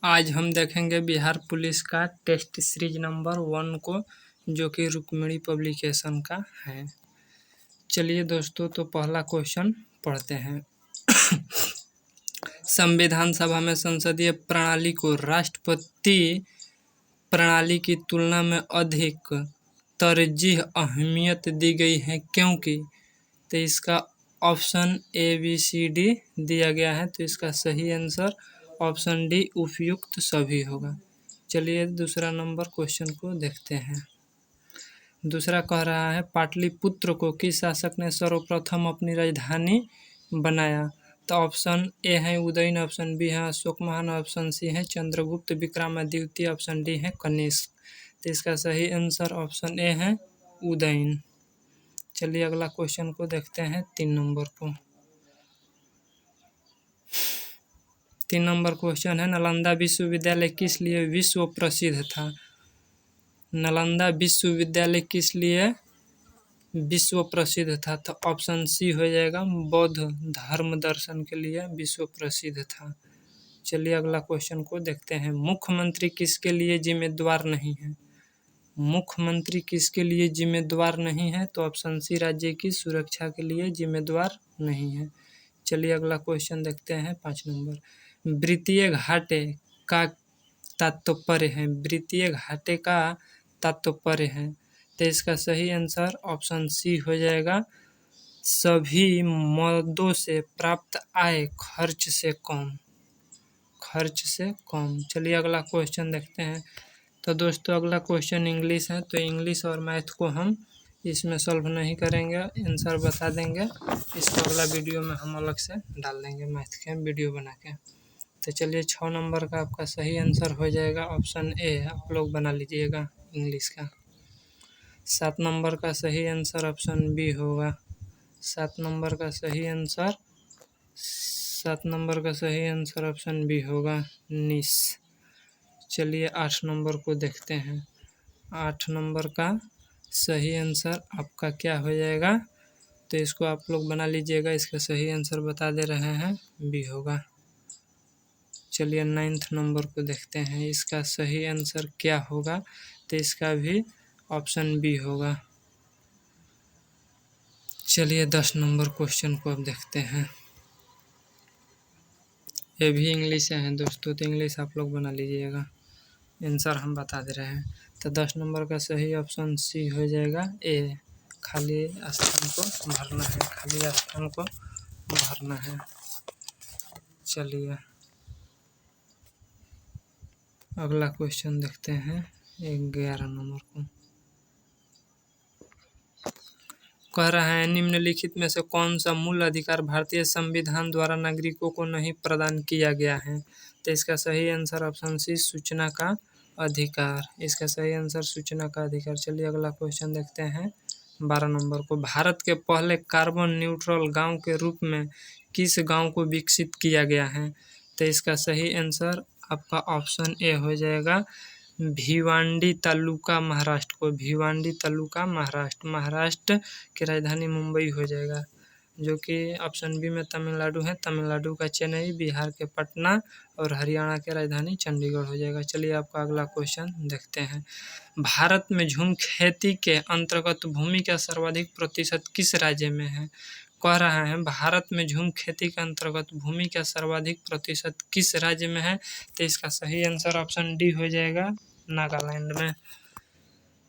आज हम देखेंगे बिहार पुलिस का टेस्ट सीरीज नंबर 1 को, जो कि रुक्मिणी पब्लिकेशन का है। चलिए दोस्तों, तो पहला क्वेश्चन पढ़ते हैं। संविधान सभा में संसदीय प्रणाली को राष्ट्रपति प्रणाली की तुलना में अधिक तरजीह अहमियत दी गई है, क्योंकि तो इसका option A B C D दिया गया है, तो इसका सही आंसर ऑप्शन डी उपयुक्त सभी होगा। चलिए दूसरा नंबर क्वेश्चन को देखते हैं। दूसरा कह रहा है, पाटलिपुत्र को किस शासक ने सर्वप्रथम अपनी राजधानी बनाया? तो ऑप्शन ए है उदयन, ऑप्शन बी है अशोकमान, ऑप्शन सी है चंद्रगुप्त विक्रमादित्य, ऑप्शन डी है कनिष्क। तो इसका सही आंसर ऑप्शन ए है उदयन। चलिए अगला क्वेश्चन को देखते हैं। 3 नंबर को 3 नंबर क्वेश्चन है, नालंदा विश्वविद्यालय किस लिए विश्व प्रसिद्ध था? नालंदा विश्वविद्यालय किस लिए विश्व प्रसिद्ध था? तो ऑप्शन सी हो जाएगा बौद्ध धर्म दर्शन के लिए विश्व प्रसिद्ध था। चलिए अगला क्वेश्चन को देखते हैं। मुख्यमंत्री किसके लिए जिम्मेदार नहीं है? मुख्यमंत्री किसके लिए जिम्मेदार नहीं है? तो ऑप्शन सी राज्य की सुरक्षा के लिए जिम्मेदार नहीं है। चलिए अगला क्वेश्चन देखते हैं। 5 नंबर, वृत्तीय घाटे का तात्पर्य है? वृत्तीय घाटे का तात्पर्य है, तो इसका सही आंसर ऑप्शन सी हो जाएगा सभी मदों से प्राप्त आय खर्च से कम। खर्च से कम। चलिए अगला क्वेश्चन देखते हैं। तो दोस्तों अगला क्वेश्चन इंग्लिश है, तो इंग्लिश और मैथ को हम इसमें सॉल्व नहीं करेंगे, आंसर बता देंगे। इसको अगला वीडियो में हम अलग से डाल देंगे मैथ के वीडियो बना के। तो चलिए 6 नंबर का आपका सही आंसर हो जाएगा ऑप्शन ए, आप लोग बना लीजिएगा इंग्लिश का। 7 नंबर का सही आंसर ऑप्शन बी होगा। 7 नंबर का सही आंसर 7 नंबर का सही आंसर ऑप्शन बी होगा निस। चलिए 8 नंबर को देखते हैं। 8 नंबर का सही आंसर आपका क्या हो जाएगा? तो इसको आप लोग बना लीजिएगा, इसका सही आंसर बता दे रहे हैं बी होगा। चलिए 9th नंबर को देखते हैं, इसका सही आंसर क्या होगा? तो इसका भी ऑप्शन बी होगा। चलिए 10 नंबर क्वेश्चन को अब देखते हैं। ये भी इंग्लिश है दोस्तों, तो इंग्लिश आप लोग बना लीजिएगा, आंसर हम बता दे रहे हैं। तो 10 नंबर का सही ऑप्शन सी हो जाएगा ए, खाली स्थान को भरना है, खाली स्थान को भरना है। चलिए अगला क्वेश्चन देखते हैं 11 नंबर को। कह रहा है, निम्नलिखित में से कौन सा मूल अधिकार भारतीय संविधान द्वारा नागरिकों को नहीं प्रदान किया गया है? तो इसका सही आंसर ऑप्शन सी सूचना का अधिकार। इसका सही आंसर सूचना का अधिकार। चलिए अगला क्वेश्चन देखते हैं 12 नंबर को। भारत के पहले कार्बन न्यूट्रल गांव के रूप में किस गांव को विकसित किया गया है? तो इसका सही आंसर आपका ऑप्शन ए हो जाएगा भिवांडी तालुका महाराष्ट्र को। भिवांडी तालुका महाराष्ट्र, महाराष्ट्र की राजधानी मुंबई हो जाएगा, जो कि ऑप्शन बी में तमिलनाडु है। तमिलनाडु का चेन्नई, बिहार के पटना और हरियाणा की राजधानी चंडीगढ़ हो जाएगा। चलिए आपका अगला क्वेश्चन देखते हैं। भारत में झूम खेती के अंतर्गत भूमि का सर्वाधिक प्रतिशत किस राज्य में है? कह रहा है, भारत में झूम खेती के अंतर्गत भूमि का सर्वाधिक प्रतिशत किस राज्य में है? तो इसका सही आंसर ऑप्शन डी हो जाएगा नागालैंड में।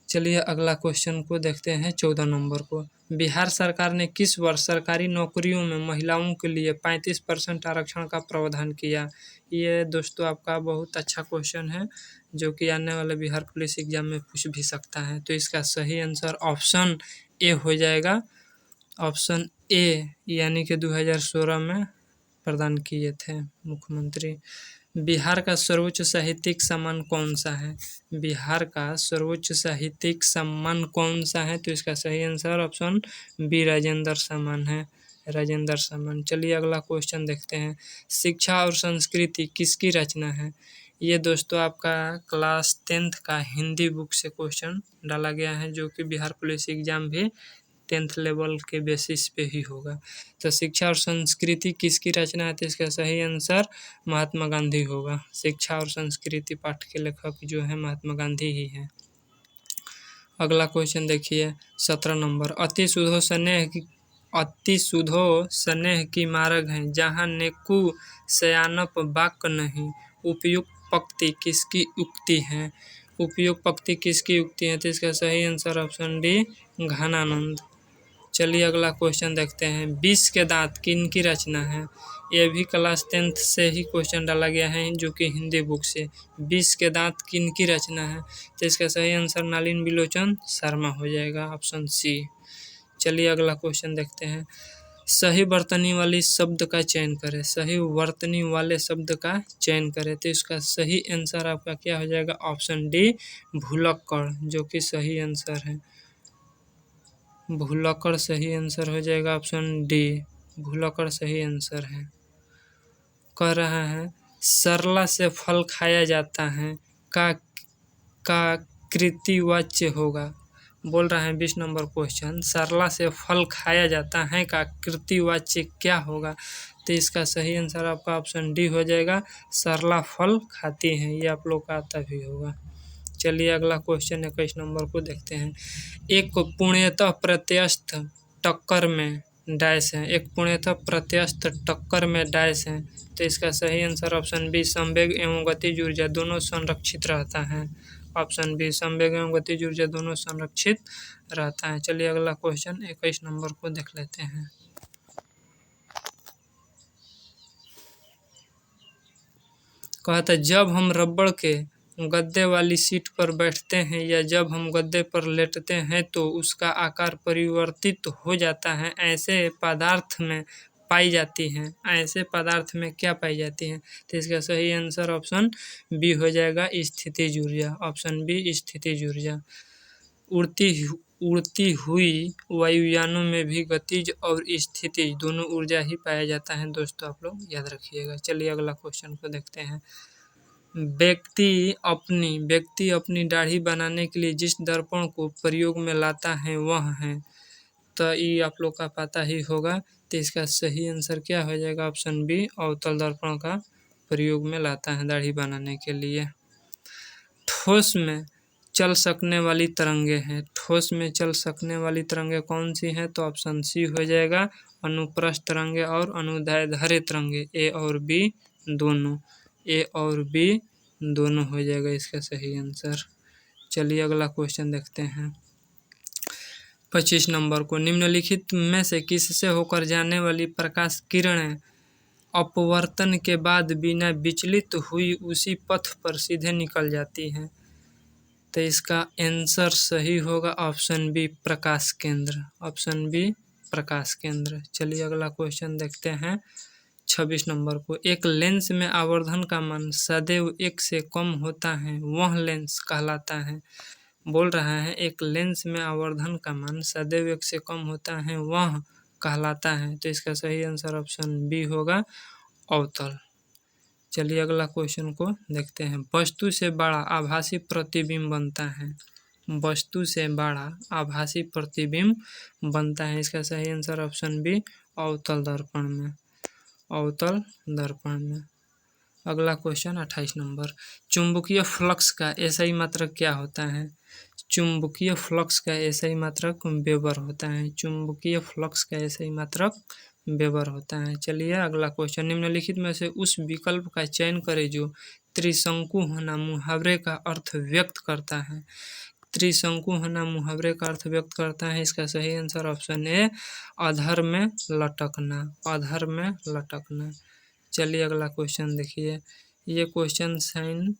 चलिए अगला क्वेश्चन को देखते हैं 14 नंबर को। बिहार सरकार ने किस वर्ष सरकारी नौकरियों में महिलाओं के लिए 35% आरक्षण का प्रावधान किया? ये दोस्तों आपका बहुत अच्छा क्वेश्चन है, जो कि आने वाले बिहार पुलिस एग्जाम में पूछ भी सकता है। तो इसका सही आंसर ऑप्शन ए हो जाएगा, ऑप्शन ए, यानी कि 2016 में प्रदान किए थे मुख्यमंत्री। बिहार का सर्वोच्च साहित्यिक सम्मान कौन सा है? बिहार का सर्वोच्च साहित्यिक सम्मान कौन सा है? तो इसका सही आंसर ऑप्शन बी राजेंद्र सम्मान है, राजेंद्र सम्मान। चलिए अगला क्वेश्चन देखते हैं। शिक्षा और संस्कृति किसकी रचना है? ये दोस्तों आपका क्लास 10th का हिंदी बुक से क्वेश्चन डाला गया है, जो कि बिहार पुलिस एग्जाम भी 10th लेवल के बेसिस पे ही होगा। तो शिक्षा और संस्कृति किसकी रचना है, तो इसका सही आंसर महात्मा गांधी होगा। शिक्षा और संस्कृति पाठ के लेखक जो है महात्मा गांधी ही हैं। अगला क्वेश्चन देखिए 17 नंबर, अति सुधो स्नेह की मार्ग है जहाँ नेकु सयानप बाक नहीं। उपयुक्त पंक्ति किसकी उक्ति है, उपयुक्त पंक्ति किसकी उक्ति है, तो इसका सही आंसर ऑप्शन डी घनानंद। चलिए अगला क्वेश्चन देखते हैं, 20 के दांत किनकी रचना है। ये भी क्लास 10th से ही क्वेश्चन डाला गया है जो कि हिंदी बुक से। 20 के दांत किनकी रचना है, तो इसका सही आंसर नलिन बिलोचन शर्मा हो जाएगा, ऑप्शन सी। चलिए अगला क्वेश्चन देखते हैं, सही वर्तनी वाली शब्द का चयन करें, सही वर्तनी वाले शब्द का चयन करें, तो इसका सही आंसर आपका क्या हो जाएगा, ऑप्शन डी भुलक्कड़, जो कि सही आंसर है। भुलक्कड़ सही आंसर हो जाएगा, ऑप्शन डी भुलक्कड़ सही आंसर है। कह रहा है सरला से फल खाया जाता है का कृतिवाच्य होगा। बोल रहा है 20 नंबर क्वेश्चन, सरला से फल खाया जाता है का कृतिवाच्य क्या होगा, तो इसका सही आंसर आपका ऑप्शन डी हो जाएगा, सरला फल खाती हैं। ये आप लोग का आता भी होगा। चलिए अगला क्वेश्चन 21 नंबर को देखते हैं, एक पूर्णतः प्रत्यस्थ टक्कर में डैश है, एक पूर्णतः प्रत्यस्थ टक्कर में डैश है, तो इसका सही आंसर ऑप्शन बी संवेग एवं गतिज ऊर्जा दोनों संरक्षित रहता है। ऑप्शन बी संवेग एवं गतिज ऊर्जा दोनों संरक्षित रहता है। चलिए अगला क्वेश्चन 21 नंबर को देख लेते हैं। कहता है जब हम रबड़ के गद्दे वाली सीट पर बैठते हैं या जब हम गद्दे पर लेटते हैं तो उसका आकार परिवर्तित हो जाता है, ऐसे पदार्थ में पाई जाती हैं, ऐसे पदार्थ में क्या पाई जाती हैं, तो इसका सही आंसर ऑप्शन बी हो जाएगा स्थितिज ऊर्जा, ऑप्शन बी स्थितिज ऊर्जा। उड़ती हुई वायुयानों में भी गतिज और स्थितिज दोनों ऊर्जा ही पाया जाता है दोस्तों, आप लोग याद रखिएगा। चलिए अगला क्वेश्चन को देखते हैं, व्यक्ति अपनी दाढ़ी बनाने के लिए जिस दर्पण को प्रयोग में लाता है वह है, तो ये आप लोग का पता ही होगा, तो इसका सही आंसर क्या हो जाएगा, ऑप्शन बी अवतल दर्पण का प्रयोग में लाता है दाढ़ी बनाने के लिए। ठोस में चल सकने वाली तरंगे हैं, ठोस में चल सकने वाली तरंगे कौन सी हैं, तो ऑप्शन सी हो जाएगा अनुप्रस्थ तरंगे और अनुदैर्ध्य तरंगे, ए और बी दोनों, ए और बी दोनों हो जाएगा इसका सही आंसर। चलिए अगला क्वेश्चन देखते हैं 25 नंबर को, निम्नलिखित में से किससे होकर जाने वाली प्रकाश किरणें अपवर्तन के बाद बिना विचलित हुई उसी पथ पर सीधे निकल जाती हैं, तो इसका आंसर सही होगा ऑप्शन बी प्रकाश केंद्र, ऑप्शन बी प्रकाश केंद्र। चलिए अगला क्वेश्चन देखते हैं 26 नंबर को, एक लेंस में आवर्धन का मान सदैव 1 से कम होता है वह लेंस कहलाता है। बोल रहा है एक लेंस में आवर्धन का मान सदैव 1 से कम होता है वह कहलाता है, तो इसका सही आंसर ऑप्शन बी होगा अवतल। चलिए अगला क्वेश्चन को देखते हैं, वस्तु से बड़ा आभासी प्रतिबिंब बनता है, वस्तु से बड़ा आभासी प्रतिबिंब बनता है, इसका सही आंसर ऑप्शन बी अवतल दर्पण में, अवतल दर्पण में। अगला क्वेश्चन 28 नंबर, चुंबकीय फ्लक्स का एसआई मात्रक क्या होता है, चुंबकीय फ्लक्स का एसआई मात्रक वेबर होता है, चुंबकीय फ्लक्स का एसआई मात्रक वेबर होता है। चलिए अगला क्वेश्चन, निम्नलिखित में से उस विकल्प का चयन करें जो त्रिशंकु होना मुहावरे का अर्थ व्यक्त करता है, त्रिशंकु होना मुहावरे का अर्थ व्यक्त करता है, इसका सही आंसर ऑप्शन ए अधर में लटकना, अधर में लटकना। चलिए अगला क्वेश्चन देखिए, ये क्वेश्चन साइन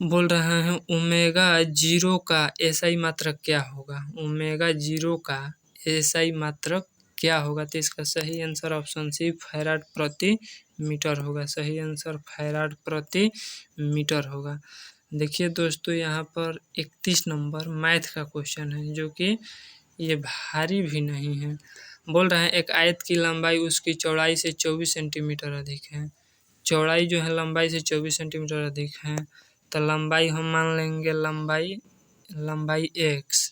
बोल रहा है ओमेगा 0 का एसआई मात्रक क्या होगा, ओमेगा 0 का एसआई मात्रक क्या होगा, तो इसका सही आंसर ऑप्शन सी फैराड प्रति मीटर होगा, सही आंसर फैराड प्रति मीटर होगा। देखिए दोस्तों यहाँ पर 31 नंबर मैथ का क्वेश्चन है जो कि ये भारी भी नहीं है। बोल रहे हैं एक आयत की लंबाई उसकी चौड़ाई से 24 सेंटीमीटर अधिक है, चौड़ाई जो है लंबाई से 24 सेंटीमीटर अधिक है, तो लंबाई हम मान लेंगे लंबाई x,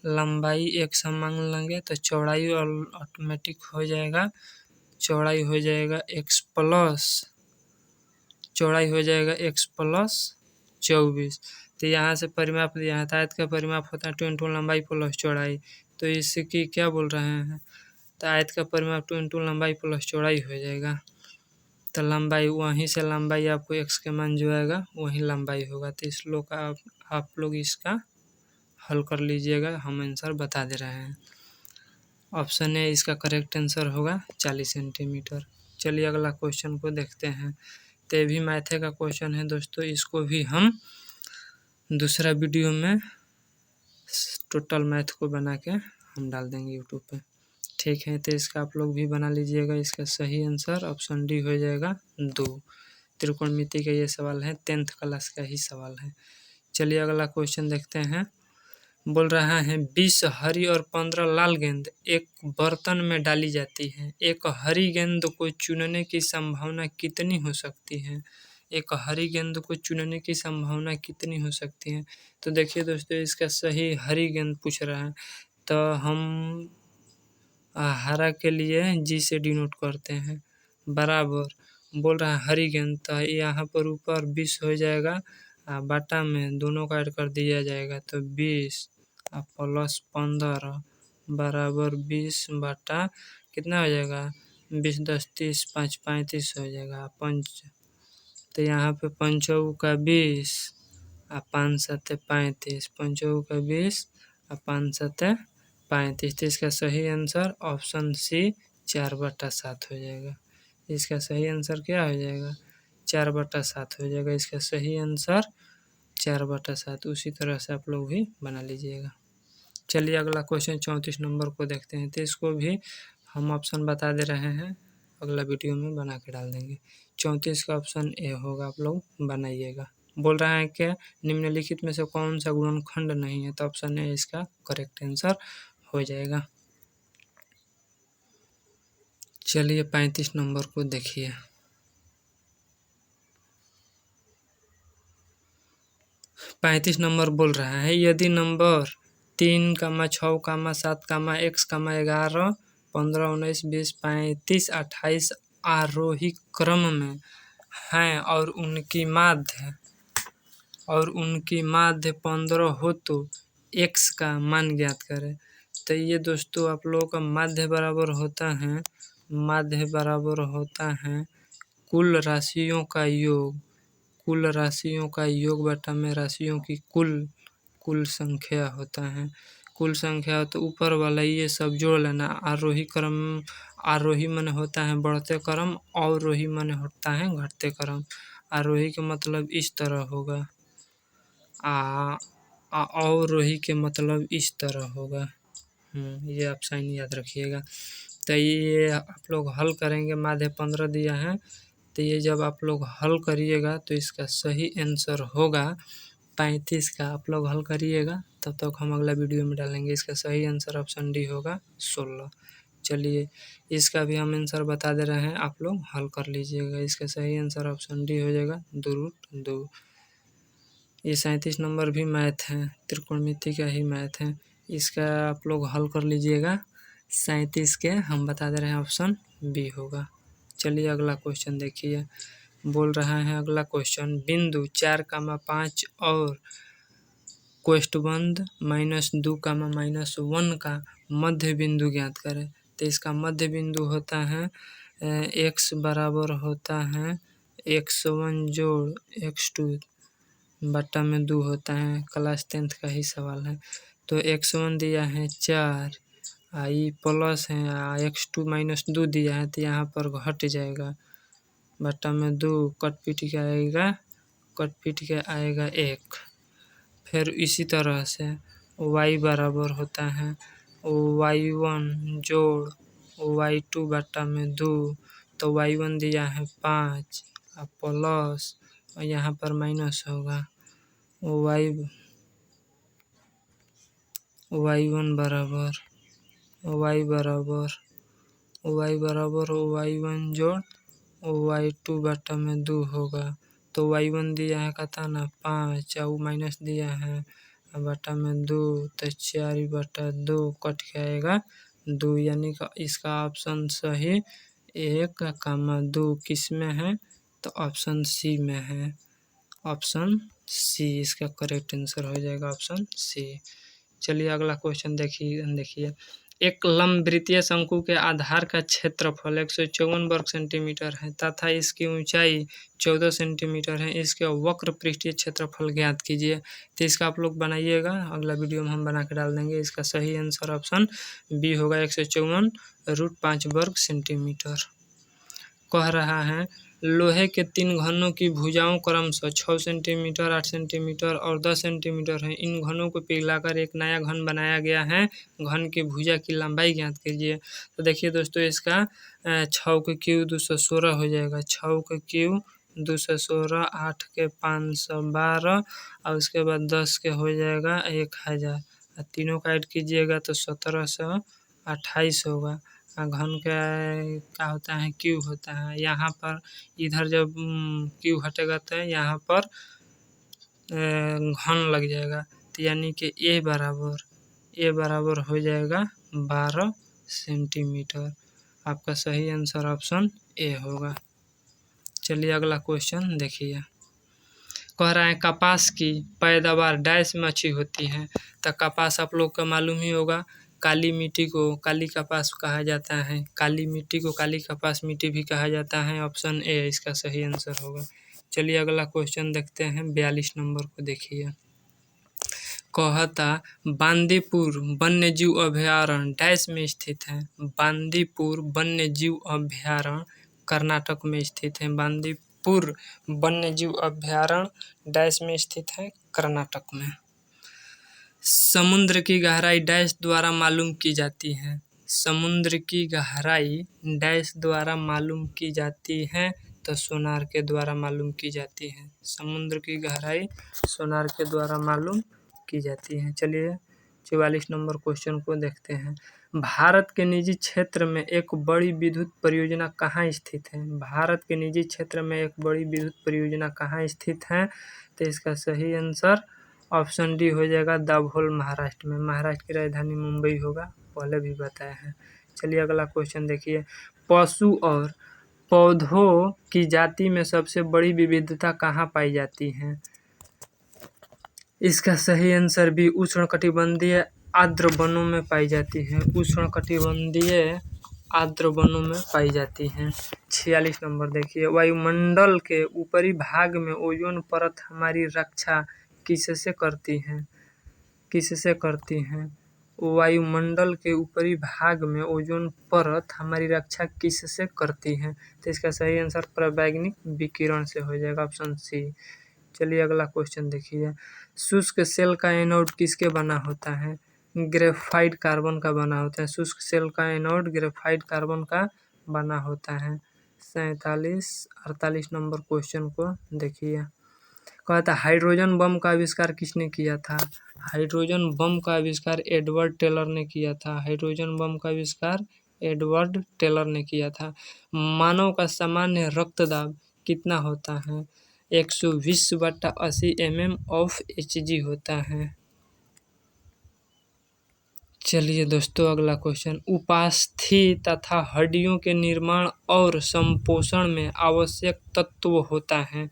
लंबाई x हम मान लेंगे तो चौड़ाई ऑटोमेटिक हो जाएगा, चौड़ाई हो जाएगा x प्लस, चौड़ाई हो जाएगा x प्लस 24। तो यहाँ से परिमाप दिया है, आयत का परिमाप होता है 2 इंटू लंबाई प्लस चौड़ाई। तो इसकी क्या बोल रहे हैं, तो आयत का परिमाप 2 इंटू लंबाई प्लस चौड़ाई हो जाएगा। तो लंबाई वहीं से लंबाई आपको x के मान जो आएगा वहीं लंबाई होगा। तो इस लोग का आप लोग इसका हल कर लीजिएगा, हम आंसर बता दे रहे हैं। ऑप्शन ए इसका करेक्ट आंसर होगा 40 सेंटीमीटर। चलिए अगला क्वेश्चन को देखते हैं। तो ये भी मैथ का क्वेश्चन है दोस्तों, इसको भी हम दूसरा वीडियो में टोटल मैथ को बना के हम डाल देंगे यूट्यूब पे, ठीक है। तो इसका आप लोग भी बना लीजिएगा। इसका सही आंसर ऑप्शन डी हो जाएगा 2। त्रिकोणमिति का ये सवाल है, 10th क्लास का ही सवाल है। चलिए अगला क्वेश्चन देखते हैं। बोल रहा है 20 हरी और 15 लाल गेंद एक बर्तन में डाली जाती है, एक हरी गेंद को चुनने की संभावना कितनी हो सकती है, एक हरी गेंद को चुनने की संभावना कितनी हो सकती है। तो देखिए दोस्तों, इसका सही हरी गेंद पूछ रहा है, तो हम हरा के लिए जी से डिनोट करते हैं, बराबर बोल रहा है हरी गेंद, तो यहाँ पर ऊपर 20 हो जाएगा, बाटा में दोनों का ऐड कर दिया जाएगा, तो 20 प्लस 15 बराबर 20 बाटा कितना हो जाएगा, 20 10 30 5 35 हो जाएगा पंच। तो यहाँ पे पंचौ का 20 और 5 7 35, पंचौ का 20 और 5 7 35। तो इसका सही आंसर ऑप्शन सी 4/7 हो जाएगा। इसका सही आंसर क्या हो जाएगा, 4/7 हो जाएगा। इसका सही आंसर 4/7। उसी तरह से आप लोग भी बना लीजिएगा। चलिए अगला क्वेश्चन 34 नंबर को देखते हैं। तो इसको भी हम ऑप्शन बता दे रहे हैं, अगला वीडियो में बना के डाल देंगे। 34 का ऑप्शन ए होगा, आप लोग बनाइएगा। बोल रहा है कि निम्नलिखित में से कौन सा गुणनखंड नहीं है, तो ऑप्शन ए इसका करेक्ट आंसर हो जाएगा। चलिए 35 नंबर को देखिए। पैंतीस नंबर बोल रहा है यदि नंबर 3, 6, 7, x, 11, 15, 19, 20, 35, 28 आरोही क्रम में हैं और उनकी माध्य 15 हो तो x का मान ज्ञात करें। तो ये दोस्तों आप लोगों का माध्य बराबर होता है कुल राशियों का योग, कुल राशियों का योग बटा में राशियों की कुल संख्या होता है। कुल संख्या तो ऊपर वाला ये सब जोड़ लेना। आरोही क्रम, आरोही मन होता है बढ़ते क्रम, अवरोही मन होता है घटते क्रम। आरोही के मतलब इस तरह होगा, अवरोही के मतलब इस तरह होगा। ये आप साइन याद रखिएगा। तो ये आप लोग हल करेंगे, माध्य 15 दिया है, तो ये जब आप लोग हल करिएगा तो इसका सही आंसर होगा 35 का। आप लोग हल करिएगा, तब तक हम अगला वीडियो में डालेंगे। इसका सही आंसर ऑप्शन डी होगा 16। चलिए इसका भी हम आंसर बता दे रहे हैं, आप लोग हल कर लीजिएगा। इसका सही आंसर ऑप्शन डी हो जाएगा 2√2। ये 37 नंबर भी मैथ है, त्रिकोणमिति का ही मैथ है। इसका आप लोग हल कर लीजिएगा। 37 के हम बता दे रहे हैं ऑप्शन बी होगा। चलिए अगला क्वेश्चन देखिए। बोल रहा है अगला क्वेश्चन, बिंदु 4, 5 और कोष्ठबंध -2, -1 का मध्य बिंदु ज्ञात करें। तो इसका मध्य बिंदु होता है x बराबर होता है x1 जोड़ x2 बट्टा में 2 होता है। क्लास 10th का ही सवाल है। तो x1 दिया है 4, आई प्लस है, x2 -2 दिया है, तो यहाँ पर घट जाएगा, बट्टा में 2 कट पीट के आएगा 1। फिर इसी तरह से y बराबर होता है y1 जोड़ y2 बट्टा में 2, तो y1 दिया है 5 और प्लस और यहाँ पर माइनस होगा y1 बराबर y1 जोड़ y2 बट्टा में 2 होगा। तो y1 दिया है कहता ना 5 और माइनस दिया है बटा में 2 तो 4/2 कट के आएगा 2, यानी कि इसका ऑप्शन सही 1, 2 किस में है तो ऑप्शन सी में है। ऑप्शन सी इसका करेक्ट आंसर हो जाएगा, ऑप्शन सी। चलिए अगला क्वेश्चन देखिए एक लंबवृत्तीय शंकु के आधार का क्षेत्रफल 154 वर्ग सेंटीमीटर है तथा इसकी ऊंचाई 14 सेंटीमीटर है। इसके वक्र पृष्ठीय क्षेत्रफल ज्ञात कीजिए। तो इसका आप लोग बनाइएगा, अगला वीडियो में हम बना के डाल देंगे। इसका सही आंसर ऑप्शन बी होगा, 154√5 वर्ग सेंटीमीटर। कह रहा है लोहे के 3 घनों की भुजाओं क्रमशः 6 सेंटीमीटर, 8 सेंटीमीटर और 10 सेंटीमीटर है। इन घनों को पिघलाकर एक नया घन बनाया गया है। घन की भुजा की लंबाई ज्ञात कीजिए। तो देखिए दोस्तों, इसका 6 के क्यूब 216 हो जाएगा। 6 के क्यूब 216, 8 के 512 और उसके बाद 10 के हो जाएगा 1000। तीनों का ऐड कीजिएगा तो 1728 होगा। घन का क्या होता है, क्यूब होता है। यहाँ पर इधर जब क्यूब हटेगा तो यहाँ पर घन लग जाएगा, तो यानी कि ए बराबर हो जाएगा 12 सेंटीमीटर। आपका सही आंसर ऑप्शन ए होगा। चलिए अगला क्वेश्चन देखिए। कह रहा है कपास की पैदावार डैश में अच्छी होती है। तो कपास आप लोग को मालूम ही होगा, काली मिट्टी को काली कपास कहा जाता है। काली मिट्टी को काली कपास मिट्टी भी कहा जाता है। ऑप्शन ए इसका सही आंसर होगा। चलिए अगला क्वेश्चन देखते हैं, 42 नंबर को देखिए। कहता बांदीपुर वन्यजीव अभयारण्य डैश में स्थित है। बांदीपुर वन्यजीव अभयारण्य कर्नाटक में स्थित है। बांदीपुर वन्यजीव अभयारण्य डैश में स्थित है, कर्नाटक में। समुद्र की गहराई डैश द्वारा मालूम की जाती है। समुद्र की गहराई डैश द्वारा मालूम की जाती है, तो सोनार के द्वारा मालूम की जाती है। समुद्र की गहराई सोनार के द्वारा मालूम की जाती है। चलिए 44 नंबर क्वेश्चन को देखते हैं। भारत के निजी क्षेत्र में एक बड़ी विद्युत परियोजना कहाँ स्थित है। भारत के निजी क्षेत्र में एक बड़ी विद्युत परियोजना कहाँ स्थित है, तो इसका सही आंसर ऑप्शन डी हो जाएगा, दाभोल महाराष्ट्र में। महाराष्ट्र की राजधानी मुंबई होगा, पहले भी बताया है। चलिए अगला क्वेश्चन देखिए। पशु और पौधों की जाति में सबसे बड़ी विविधता कहाँ पाई जाती है। इसका सही आंसर भी उष्णकटिबंधीय आर्द्र वनों में पाई जाती है। उष्णकटिबंधीय आर्द्र वनों में पाई जाती हैं। 46 नंबर देखिए। वायुमंडल के ऊपरी भाग में ओजोन परत हमारी रक्षा किससे करती हैं। किससे करती हैं। वायुमंडल के ऊपरी भाग में ओजोन परत हमारी रक्षा किससे करती है, तो इसका सही आंसर पराबैंगनी विकिरण से हो जाएगा, ऑप्शन सी। चलिए अगला क्वेश्चन देखिए। शुष्क सेल का एनोड किसके बना होता है। ग्रेफाइट कार्बन का बना होता है। शुष्क सेल का एनोड ग्रेफाइट कार्बन का बना होता है। 48 नंबर क्वेश्चन को देखिए। कहता हाइड्रोजन बम का आविष्कार किसने किया था। हाइड्रोजन बम का आविष्कार एडवर्ड टेलर ने किया था। हाइड्रोजन बम का आविष्कार एडवर्ड टेलर ने किया था। मानव का सामान्य रक्तदाब कितना होता है। 120/80 mm ऑफ Hg होता है। चलिए दोस्तों अगला क्वेश्चन। उपास्थि तथा हड्डियों के निर्माण और संपोषण में आवश्यक तत्व होता है,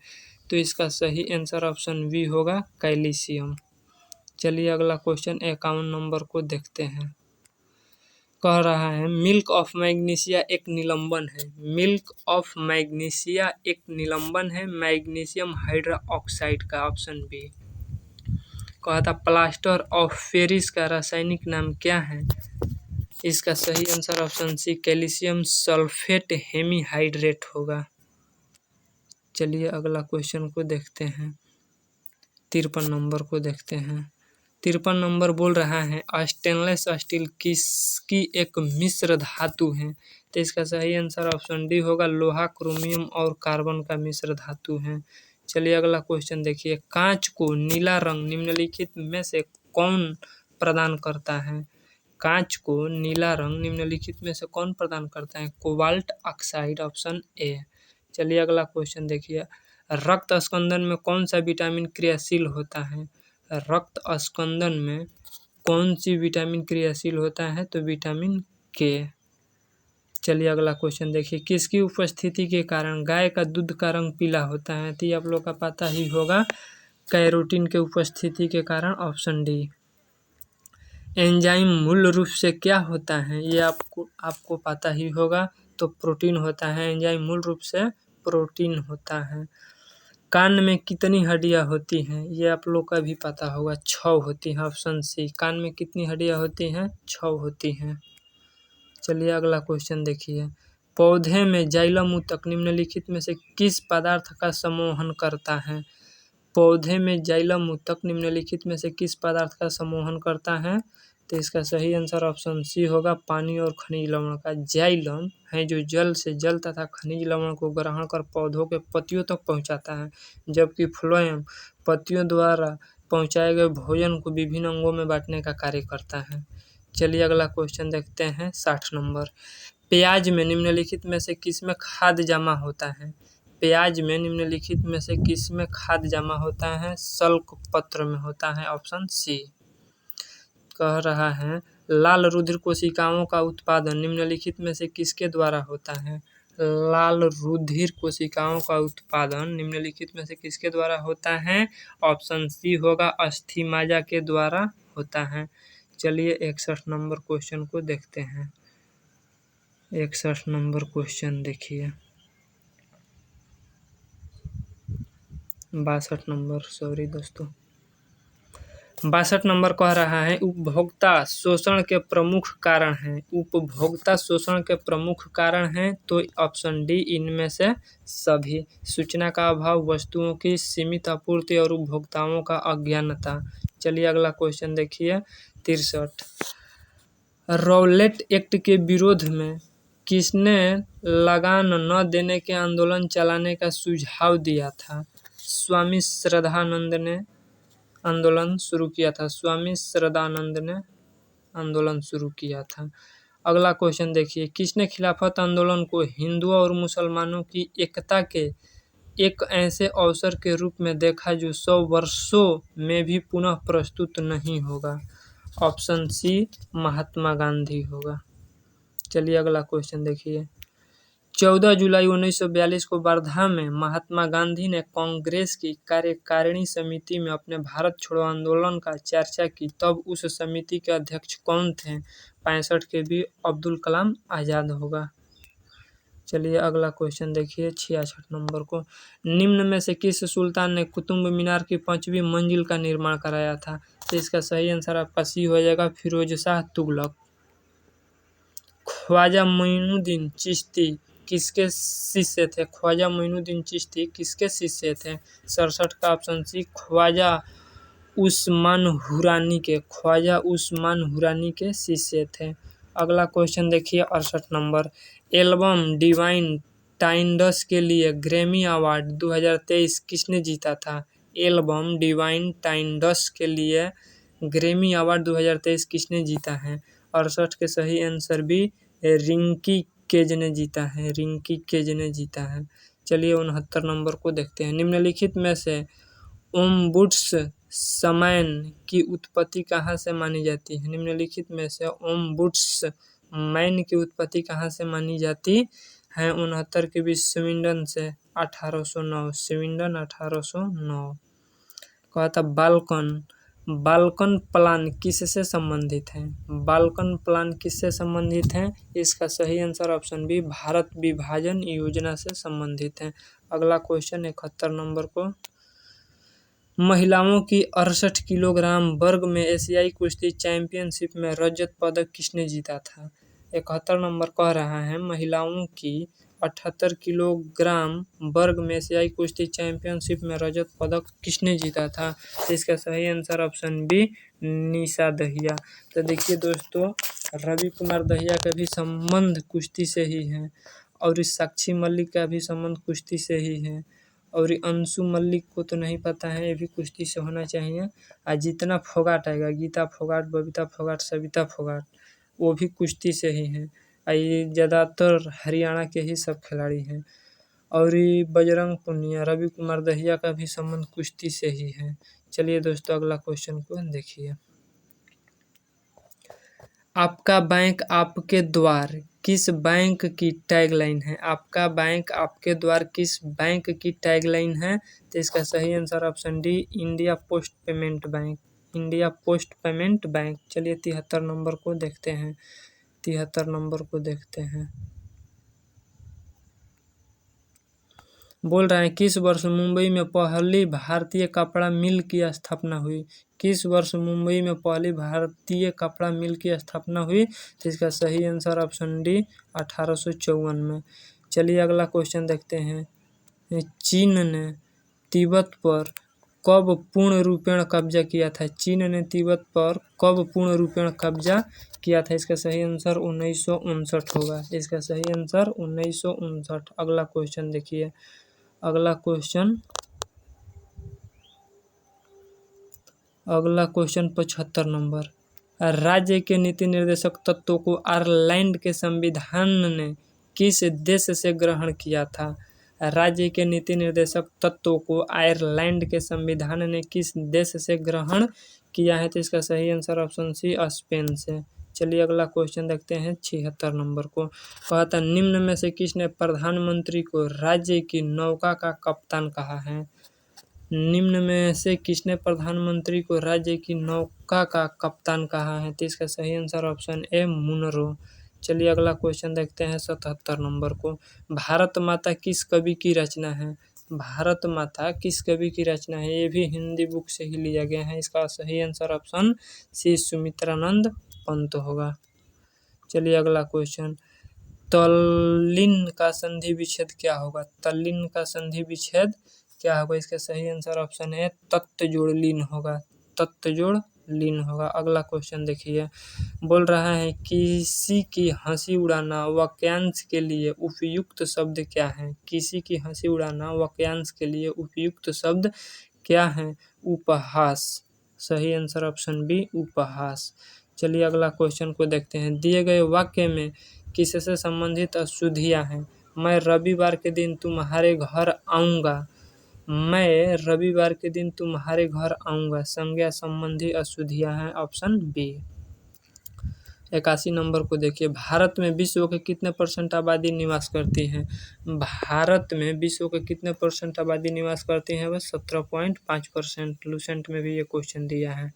तो इसका सही आंसर ऑप्शन बी होगा, कैल्शियम। चलिए अगला क्वेश्चन 51 नंबर को देखते हैं। कह रहा है मिल्क ऑफ मैग्नीशिया एक निलंबन है। मिल्क ऑफ मैग्नीशिया एक निलंबन है मैग्नीशियम हाइड्रोक्साइड का, ऑप्शन बी। कहा था प्लास्टर ऑफ पेरिस का रासायनिक नाम क्या है। इसका सही answer option C, calcium sulphate hemihydrate होगा। चलिए अगला क्वेश्चन को देखते हैं, 53 नंबर को देखते हैं। 53 नंबर बोल रहा है स्टेनलेस स्टील किसकी एक मिश्र धातु है, तो इसका सही आंसर ऑप्शन डी होगा, लोहा क्रोमियम और कार्बन का मिश्र धातु है। चलिए अगला क्वेश्चन देखिए। कांच को नीला रंग निम्नलिखित में से कौन प्रदान करता है। कांच को नीला रंग निम्नलिखित में से कौन प्रदान करता है। Cobalt oxide, option A. चलिए अगला क्वेश्चन देखिए। रक्त स्कंदन में कौन सा विटामिन क्रियाशील होता है। रक्त स्कंदन में कौन सी विटामिन क्रियाशील होता है? तो विटामिन के। चलिए अगला क्वेश्चन देखिए, किसकी उपस्थिति के कारण गाय का दूध का रंग पीला होता है? तो ये आप लोग का पता ही होगा, कैरोटीन के उपस्थिति के कारण, ऑप्शन डी। एंजाइम मूल रूप से क्या होता है? ये आपको पता ही होगा, तो प्रोटीन होता है। एंजाइम मूल रूप से प्रोटीन होता है। कान में कितनी हड्डियां होती हैं? ये आप लोग का भी पता होगा, 6 होती हैं, ऑप्शन सी। कान में कितनी हड्डियां होती हैं? 6 होती हैं। चलिए अगला क्वेश्चन देखिए, पौधे में जाइलम ऊतक निम्नलिखित में से किस पदार्थ का समूहन करता है? पौधे में जाइलम ऊतक निम्नलिखित में से किस पदार्थ का समूहन करता है? तो इसका सही आंसर ऑप्शन सी होगा, पानी और खनिज लवण का। जाइलम है जो जल से जल तथा खनिज लवण को ग्रहण कर पौधों के पत्तियों तक पहुंचाता है, जबकि फ्लोएम पत्तियों द्वारा पहुंचाए गए भोजन को विभिन्न अंगों में बांटने का कार्य करता है। चलिए अगला क्वेश्चन देखते हैं, 60 नंबर। प्याज में निम्नलिखित में से किसमें खाद जमा होता है? प्याज में निम्नलिखित में से किसमें खाद जमा होता है? सल्क पत्र में होता है, ऑप्शन सी। कह रहा है, लाल रुधिर कोशिकाओं का उत्पादन निम्नलिखित में से किसके द्वारा होता है? लाल रुधिर कोशिकाओं का उत्पादन निम्नलिखित में से किसके द्वारा होता है? ऑप्शन सी होगा, अस्थि के द्वारा होता है। चलिए 61 नंबर क्वेश्चन को देखते हैं। 61 नंबर क्वेश्चन देखिए, 62 नंबर, सॉरी दोस्तों, 62 नंबर कह रहा है, उपभोक्ता शोषण के प्रमुख कारण हैं। उपभोक्ता शोषण के प्रमुख कारण हैं, तो ऑप्शन डी, इनमें से सभी। सूचना का अभाव, वस्तुओं की सीमित आपूर्ति और उपभोक्ताओं का अज्ञानता। चलिए अगला क्वेश्चन देखिए, 63। रौलेट एक्ट के विरोध में किसने लगान न देने के आंदोलन चलाने का सुझाव दिया था? स्वामी श्रद्धानंद ने आंदोलन शुरू किया था। स्वामी श्रद्धानंद ने आंदोलन शुरू किया था। अगला क्वेश्चन देखिए, किसने खिलाफत आंदोलन को हिंदुओं और मुसलमानों की एकता के एक ऐसे अवसर के रूप में देखा जो 100 वर्षों में भी पुनः प्रस्तुत नहीं होगा? ऑप्शन सी, महात्मा गांधी होगा। चलिए अगला क्वेश्चन देखिए, 14 जुलाई 1942 को वर्धा में महात्मा गांधी ने कांग्रेस की कार्यकारिणी समिति में अपने भारत छोड़ो आंदोलन का चर्चा की, तब उस समिति के अध्यक्ष कौन थे? 65 के भी अब्दुल कलाम आज़ाद होगा। चलिए अगला क्वेश्चन देखिए, 66 नंबर को, निम्न में से किस सुल्तान ने कुतुब मीनार की 5वीं मंजिल का निर्माण कराया था? तो इसका सही आंसर आपका सी हो जाएगा, फिरोज शाह तुगलक। ख्वाजा मोइनुद्दीन चिश्ती किसके शिष्य थे? ख्वाजा मोइनुद्दीन चिश्ती किसके शिष्य थे? 67 का ऑप्शन सी, ख्वाजा उस्मान हुरानी के। ख्वाजा उस्मान हुरानी के शिष्य थे। अगला क्वेश्चन देखिए, 68 नंबर, एल्बम डिवाइन टाइंडस के लिए ग्रैमी अवार्ड 2023 किसने जीता था? एल्बम डिवाइन टाइंडस के लिए ग्रैमी अवार्ड 2023 किसने जीता है? 68 के सही आंसर भी रिंकी केज ने जीता है। रिंकी केज ने जीता है। चलिए 69 नंबर को देखते हैं, निम्नलिखित में से ओम्बुड्समैन की उत्पत्ति कहाँ से मानी जाती है? निम्नलिखित में से ओम्बुड्समैन की उत्पत्ति कहाँ से मानी जाती है? 69 के बीच स्वीडन से, 1809। स्वीडन 1809। कहा था बाल्कन। बाल्कन प्लान किससे संबंधित है? बाल्कन प्लान किससे संबंधित है? इसका सही आंसर ऑप्शन बी, भारत विभाजन योजना से संबंधित है। अगला क्वेश्चन 71 नंबर को, महिलाओं की 68 किलोग्राम वर्ग में एशियाई कुश्ती चैंपियनशिप में रजत पदक किसने जीता था? 71 नंबर कह रहा है, महिलाओं की 78 किलोग्राम वर्ग में एशियाई कुश्ती चैंपियनशिप में रजत पदक किसने जीता था? तो इसका सही आंसर ऑप्शन बी, निशा दहिया। तो देखिए दोस्तों, रवि कुमार दहिया का भी संबंध कुश्ती से ही है, और इस साक्षी मलिक का भी संबंध कुश्ती से ही है, और अंशु मलिक को तो नहीं पता है, ये भी कुश्ती से होना चाहिए। और जितना फोगाट आएगा, गीता फोगाट, बबीता फोगाट, सविता फोगाट, वो भी कुश्ती से ही हैं। ये ज़्यादातर हरियाणा के ही सब खिलाड़ी हैं। और ये बजरंग पुनिया, रवि कुमार दहिया का भी संबंध कुश्ती से ही है। चलिए दोस्तों अगला क्वेश्चन को देखिए। आपका बैंक आपके द्वार किस बैंक की टैगलाइन है? आपका बैंक आपके द्वार किस बैंक की टैगलाइन है? तो इसका सही answer option D, India post payment bank. India post payment bank. चलिए 73 नंबर को देखते हैं। 73 नंबर को देखते हैं। बोल रहे हैं किस वर्ष मुंबई में पहली भारतीय कपड़ा मिल की स्थापना हुई? किस वर्ष मुंबई में पहली भारतीय कपड़ा मिल की स्थापना हुई? तो इसका सही आंसर ऑप्शन डी, 1854 में। चलिए अगला क्वेश्चन देखते हैं। चीन ने तिब्बत पर कब पूर्ण रूपेण कब्जा किया था? चीन ने तिब्बत पर कब पूर्ण रूपेण कब्जा किया था? इसका सही आंसर 1959 होगा। इसका सही आंसर 1959। अगला क्वेश्चन देखिए। अगला क्वेश्चन 75 नंबर। राज्य के नीति निर्देशक तत्वों को आयरलैंड के संविधान ने किस देश से ग्रहण किया था? राज्य के नीति निर्देशक तत्वों को आयरलैंड के संविधान ने किस देश से ग्रहण किया है? तो इसका सही आंसर ऑप्शन सी, स्पेन से। चलिए अगला क्वेश्चन देखते हैं 76 नंबर को। कहा था निम्न में से किसने प्रधानमंत्री को राज्य की नौका का कप्तान कहा है? निम्न में से किसने प्रधानमंत्री को राज्य की नौका का कप्तान कहा है? तो इसका सही आंसर ऑप्शन ए, मुनरो। चलिए अगला क्वेश्चन देखते हैं 77 नंबर को। भारत माता किस कवि की रचना है? भारत माता किस कवि की रचना है? ये भी हिंदी बुक से ही लिया गया है। इसका सही answer option C, Sumitranand Pant होगा। चलिए अगला क्वेश्चन। तल्लीन का संधि विच्छेद क्या होगा? तल्लीन का संधि विच्छेद क्या होगा? इसका सही आंसर ऑप्शन है तत्त जोड़ लीन होगा। तत्त जोड़ लीन होगा। अगला क्वेश्चन देखिए। बोल रहा है किसी की हंसी उड़ाना वाक्यांश के लिए उपयुक्त शब्द क्या है? किसी की हंसी उड़ाना वाक्यांश के लिए उपयुक्त शब्द क्या है? उपहास। सही आंसर ऑप्शन बी, उपहास। चलिए अगला क्वेश्चन को देखते हैं। दिए गए वाक्य में किससे संबंधित अशुद्धियाँ हैं? मैं रविवार के दिन तुम्हारे घर आऊँगा। मैं रविवार के दिन तुम्हारे घर आऊँगा। संज्ञा संबंधी अशुद्धियाँ हैं ऑप्शन बी। 81 नंबर को देखिए। भारत में विश्व के कितने % आबादी निवास करती है? भारत में विश्व के कितने % आबादी निवास करती है? वह 17.5%। लूसेंट में भी ये क्वेश्चन दिया है।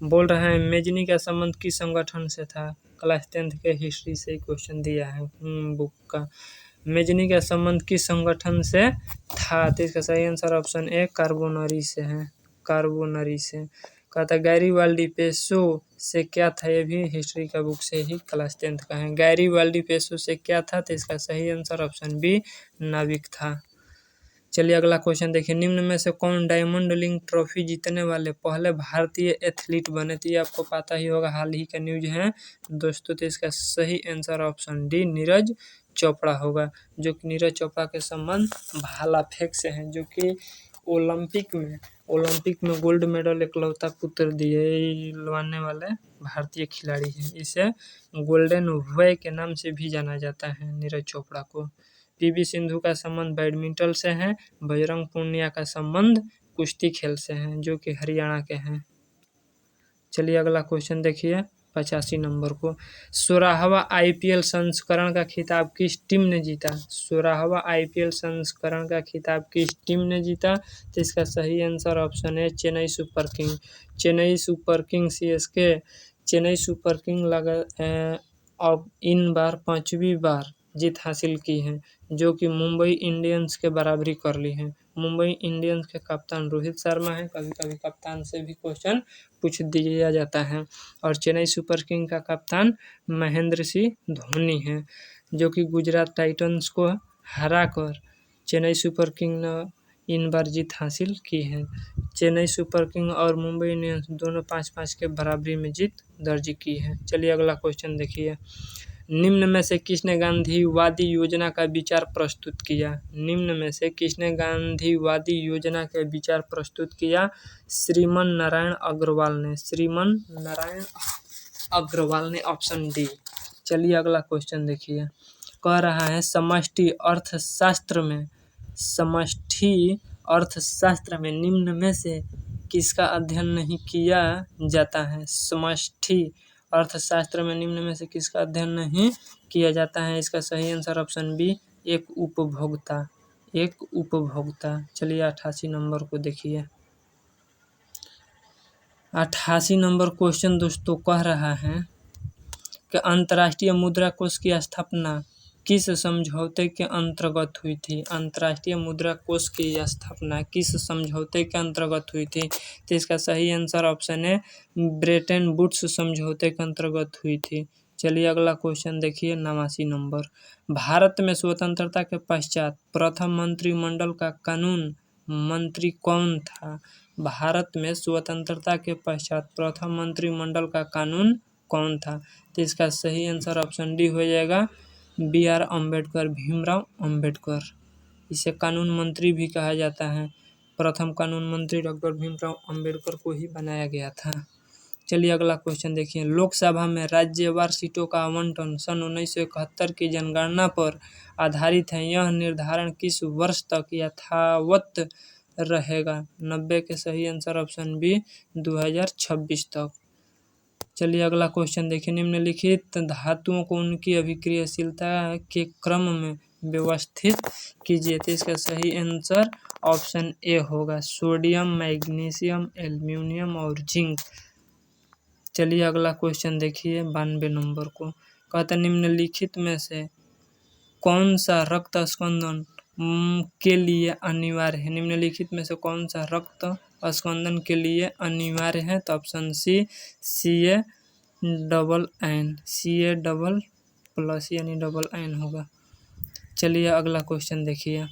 बोल रहे हैं मेजनी का संबंध किस संगठन से था? क्लास 10th के हिस्ट्री से क्वेश्चन दिया है बुक का। मेजनी का संबंध किस संगठन से था? तो इसका सही आंसर ऑप्शन ए, कार्बोनरी से है। कार्बोनरी से। कहता गैरीबाल्डी पेसो से क्या था? ये भी हिस्ट्री का बुक से ही क्लास 10th का है। गैरीबाल्डी पेसो से क्या था? तो इसका सही आंसर ऑप्शन बी, नाविक था। चलिए अगला क्वेश्चन देखिए। निम्न में से कौन डायमंड लीग ट्रॉफी जीतने वाले पहले भारतीय एथलीट बने? तो ये आपको पता ही होगा, हाल ही का न्यूज है दोस्तों। तो इसका सही answer option D, Neeraj Chopra होगा। जो कि नीरज चोपड़ा के संबंध भाला फेंक से हैं, जो कि ओलंपिक में गोल्ड मेडल इकलौता पुत्र दिलवाने वाले भारतीय खिलाड़ी हैं। इसे गोल्डन बॉय के नाम से भी जाना जाता है नीरज चोपड़ा को। पीवी सिंधु का संबंध बैडमिंटन से है। बजरंग पुनिया का संबंध कुश्ती खेल से है, जो कि हरियाणा के हैं। चलिए अगला क्वेश्चन देखिए 85 नंबर को। 16वां IPL संस्करण का खिताब किस टीम ने जीता? 16वां IPL संस्करण का खिताब किस टीम ने जीता? तो इसका सही आंसर ऑप्शन है Chennai super king. Chennai super king CSK। Chennai super king अब इन बार 5वीं बार जीत हासिल की है, जो कि मुंबई इंडियंस के बराबरी कर ली है। मुंबई इंडियंस के कप्तान रोहित शर्मा है। कभी कभी कप्तान से भी क्वेश्चन पूछ दिया जाता है। और चेन्नई सुपर किंग का कप्तान महेंद्र सिंह धोनी है, जो कि गुजरात टाइटंस को हराकर चेन्नई सुपर किंग ने इन बार जीत हासिल की है। चेन्नई सुपर किंग और मुंबई इंडियंस दोनों 5-5 के बराबरी में जीत दर्ज की है। चलिए अगला क्वेश्चन देखिए। निम्न में से किसने गांधीवादी योजना का विचार प्रस्तुत किया? निम्न में से किसने गांधीवादी योजना का विचार प्रस्तुत किया? श्रीमन नारायण अग्रवाल ने। श्रीमन नारायण अग्रवाल ने ऑप्शन डी। चलिए अगला क्वेश्चन देखिए। कह रहा है समष्टि अर्थशास्त्र में निम्न में से किसका अध्ययन नहीं किया जाता है। समष्टि अर्थशास्त्र में निम्न में से किसका अध्ययन नहीं किया जाता है। इसका सही आंसर ऑप्शन बी एक उपभोक्ता। चलिए 88 नंबर को देखिए। 88 नंबर क्वेश्चन दोस्तों कह रहा है कि अंतर्राष्ट्रीय मुद्रा कोष की स्थापना किस समझौते के अंतर्गत हुई थी। अंतर्राष्ट्रीय मुद्रा कोष की स्थापना किस समझौते के अंतर्गत हुई थी। तो इसका सही आंसर ऑप्शन है ब्रेटन वुड्स समझौते के अंतर्गत हुई थी। चलिए अगला क्वेश्चन देखिए 89 नंबर। भारत में स्वतंत्रता के पश्चात प्रथम मंत्रिमंडल का कानून मंत्री कौन था। भारत में स्वतंत्रता के पश्चात प्रथम मंत्रिमंडल का कानून कौन था। तो इसका सही आंसर ऑप्शन डी हो जाएगा BR अम्बेडकर, भीमराव अम्बेडकर। इसे कानून मंत्री भी कहा जाता है। प्रथम कानून मंत्री डॉक्टर भीमराव अम्बेडकर को ही बनाया गया था। चलिए अगला क्वेश्चन देखिए। लोकसभा में राज्यवार सीटों का आवंटन सन 1971 की जनगणना पर आधारित है। यह निर्धारण किस वर्ष तक यथावत रहेगा। 90 के सही आंसर ऑप्शन बी 2026 तक। चलिए अगला क्वेश्चन देखिए। निम्नलिखित धातुओं को उनकी अभिक्रियाशीलता के क्रम में व्यवस्थित कीजिए। तो इसका सही आंसर ऑप्शन ए होगा सोडियम, मैग्नीशियम, एल्युमिनियम और जिंक। चलिए अगला क्वेश्चन देखिए 92 नंबर को। कहता है निम्नलिखित में से कौन सा रक्त स्कंदन के लिए अनिवार्य है। निम्नलिखित में से कौन सा रक्त स्कंदन के लिए अनिवार्य है। तो option C CA double plus यानी डबल N होगा। चलिए अगला क्वेश्चन देखिए।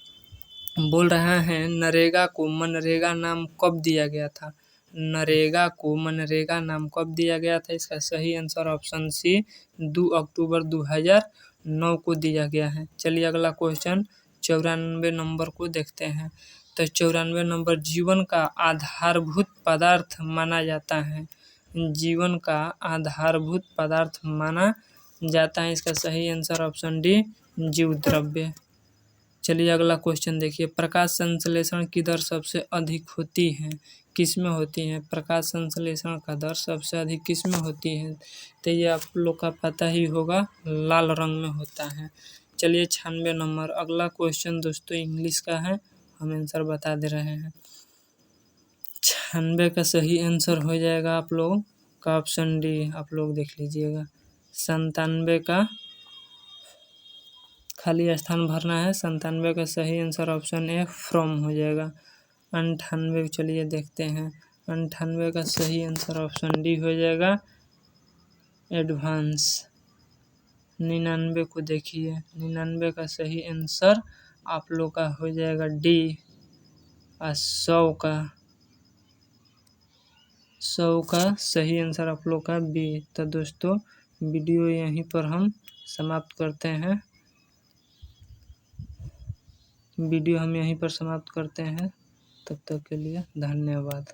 बोल रहा है नरेगा को मनरेगा नाम कब दिया गया था। नरेगा को मनरेगा नाम कब दिया गया था। इसका सही आंसर ऑप्शन सी 2 अक्टूबर 2009 को दिया गया है। चलिए अगला क्वेश्चन 94 नंबर को देखते हैं। तो 94 नंबर जीवन का आधारभूत पदार्थ माना जाता है। जीवन का आधारभूत पदार्थ माना जाता है। इसका सही आंसर ऑप्शन डी जीव द्रव्य। चलिए अगला क्वेश्चन देखिए। प्रकाश संश्लेषण की दर सबसे अधिक होती है किसमें होती है। प्रकाश संश्लेषण का दर सबसे अधिक किसमें होती है। तो ये आप लोग का पता ही होगा लाल रंग में होता है। चलिए 96 नंबर। अगला क्वेश्चन दोस्तों इंग्लिश का है, हम आंसर बता दे रहे हैं। 96 का सही आंसर हो जाएगा आप लोग का ऑप्शन डी। आप लोग देख लीजिएगा। 97 का खाली स्थान भरना है। 97 का सही आंसर ऑप्शन ए फ्रॉम हो जाएगा। 98 चलिए देखते हैं। 98 का सही आंसर ऑप्शन डी हो जाएगा एडवांस। 99 को देखिए। 99 का सही आंसर आप लोग का हो जाएगा डी। और 100 का सही आंसर आप लोग का बी। तो दोस्तों वीडियो यहीं पर हम समाप्त करते हैं। तब तक के लिए धन्यवाद।